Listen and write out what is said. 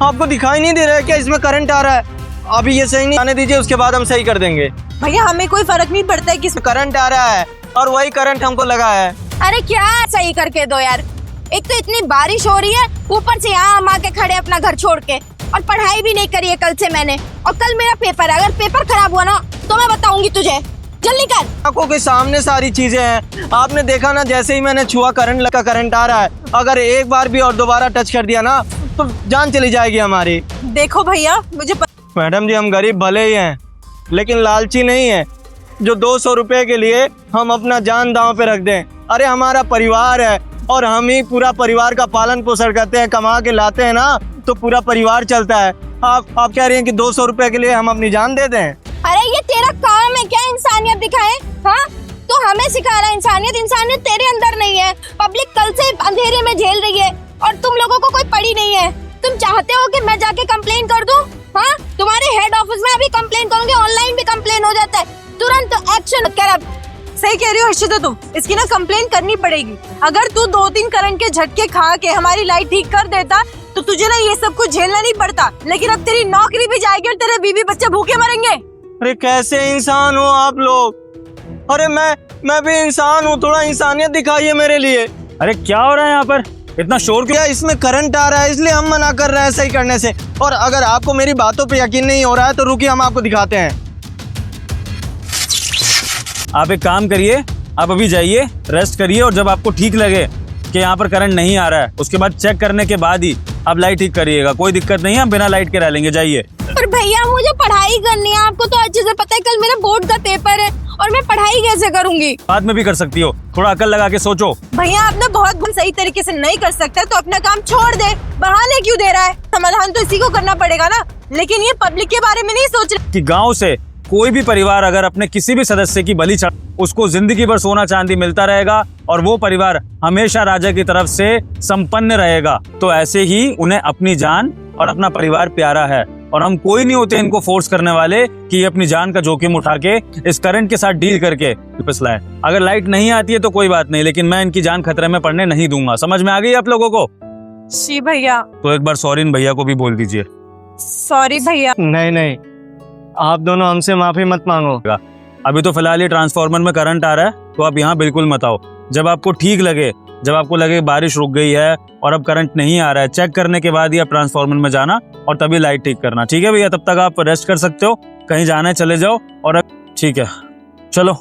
आपको दिखाई नहीं दे रहा है क्या इसमें करंट आ रहा है? अभी ये सही नहीं आने दीजिए, उसके बाद हम सही कर देंगे। भैया हमें कोई फर्क नहीं पड़ता है किस करंट आ रहा है और वही करंट हमको लगा है। अरे क्या सही करके दो यार, एक तो इतनी बारिश हो रही है, ऊपर से यहाँ हम आके खड़े अपना घर छोड़ के, और पढ़ाई भी नहीं करी है कल से मैंने, और कल मेरा पेपर है। अगर पेपर खराब हुआ ना तो मैं बताऊंगी तुझे। जल्दी कर। आंखों के सामने सारी चीजें हैं, आपने देखा ना, जैसे ही मैंने छुआ करंट आ रहा है। अगर एक बार भी और दोबारा टच कर दिया ना तो जान चली जाएगी हमारी। देखो भैया मुझे मैडम जी, हम गरीब भले ही हैं लेकिन लालची नहीं है जो 200 रुपए के लिए हम अपना जान दांव पे रख दें। अरे हमारा परिवार है और हम ही पूरा परिवार का पालन पोषण करते हैं, कमा के लाते हैं ना तो पूरा परिवार चलता है। आप कह रही हैं कि 200 रुपए के लिए हम अपनी जान दे दें? अरे ये तेरा काम है क्या इंसानियत दिखाए? हाँ, तो हमें सिखा रहा है इंसानियत। इंसानियत तेरे अंदर नहीं है। पब्लिक कल से अंधेरे में झेल रही है और तुम लोगों को कोई पड़ी नहीं है। तुम चाहते हो कि मैं जाके कंप्लेन कर दूं? हाँ, तुम्हारे हेड ऑफिस में अभी कंप्लेन करूंगी, ऑनलाइन भी कंप्लेन हो जाता है, तुरंत एक्शन कर। अब सही कह रही हो हर्षिता, तुम इसकी ना कंप्लेन करनी पड़ेगी। अगर तू 2-3 करंट के झटके खा के हमारी लाइट ठीक कर देता तो तुझे ना ये सब कुछ झेलना नहीं पड़ता। लेकिन अब तेरी नौकरी भी जाएगी और तेरे बीवी बच्चे भूखे मरेंगे। अरे कैसे इंसान हो आप लोग? अरे मैं भी इंसान हूँ, थोड़ा इंसानियत दिखाइए मेरे लिए। अरे क्या हो रहा है यहाँ पर, इतना शोर क्यों? क्या इसमें करंट आ रहा है इसलिए हम मना कर रहे हैं सही करने से। और अगर आपको मेरी बातों पे यकीन नहीं हो रहा है तो रुकिए, हम आपको दिखाते हैं। आप एक काम करिए, आप अभी जाइए, रेस्ट करिए, और जब आपको ठीक लगे कि यहाँ पर करंट नहीं आ रहा है उसके बाद चेक करने के बाद ही आप लाइट ठीक करिएगा। कोई दिक्कत नहीं है, हम बिना लाइट के रह लेंगे। जाइए। पर भैया मुझे पढ़ाई करनी है, आपको तो अच्छे से पता है कल मेरा बोर्ड का पेपर है और मैं पढ़ाई कैसे करूंगी? बाद में भी कर सकती हो, थोड़ा अकल लगा के सोचो। भैया आप ना बहुत सही तरीके से नहीं कर सकते तो अपना काम छोड़ दे। बहाने क्यों दे रहा है? समाधान तो इसी को करना पड़ेगा ना। लेकिन ये पब्लिक के बारे में नहीं सोच रहे कि गांव से कोई भी परिवार अगर अपने किसी भी सदस्य की बलि चढ़ा, उसको जिंदगी भर सोना चांदी मिलता रहेगा और वो परिवार हमेशा राजा की तरफ से संपन्न रहेगा। तो ऐसे ही उन्हें अपनी जान और अपना परिवार प्यारा है, और हम कोई नहीं होते इनको फोर्स करने वाले कि ये अपनी जान का जोखिम उठा के इस करंट के साथ डील करके वापस लाए। अगर लाइट नहीं आती है तो कोई बात नहीं, लेकिन मैं इनकी जान खतरे में पड़ने नहीं दूंगा। समझ में आ गई आप लोगों को? जी भैया। तो एक बार सॉरी भैया को भी बोल दीजिए। सॉरी भैया। नहीं, आप दोनों हमसे माफी मत मांगो। अभी तो फिलहाल ये ट्रांसफार्मर में करंट आ रहा है, तो आप यहाँ बिल्कुल मत आओ। जब आपको ठीक लगे, जब आपको लगे बारिश रुक गई है और अब करंट नहीं आ रहा है, चेक करने के बाद ही आप ट्रांसफार्मर में जाना और तभी लाइट ठीक करना। ठीक है भैया? तब तक आप रेस्ट कर सकते हो, कहीं जाना है चले जाओ। और ठीक है, चलो।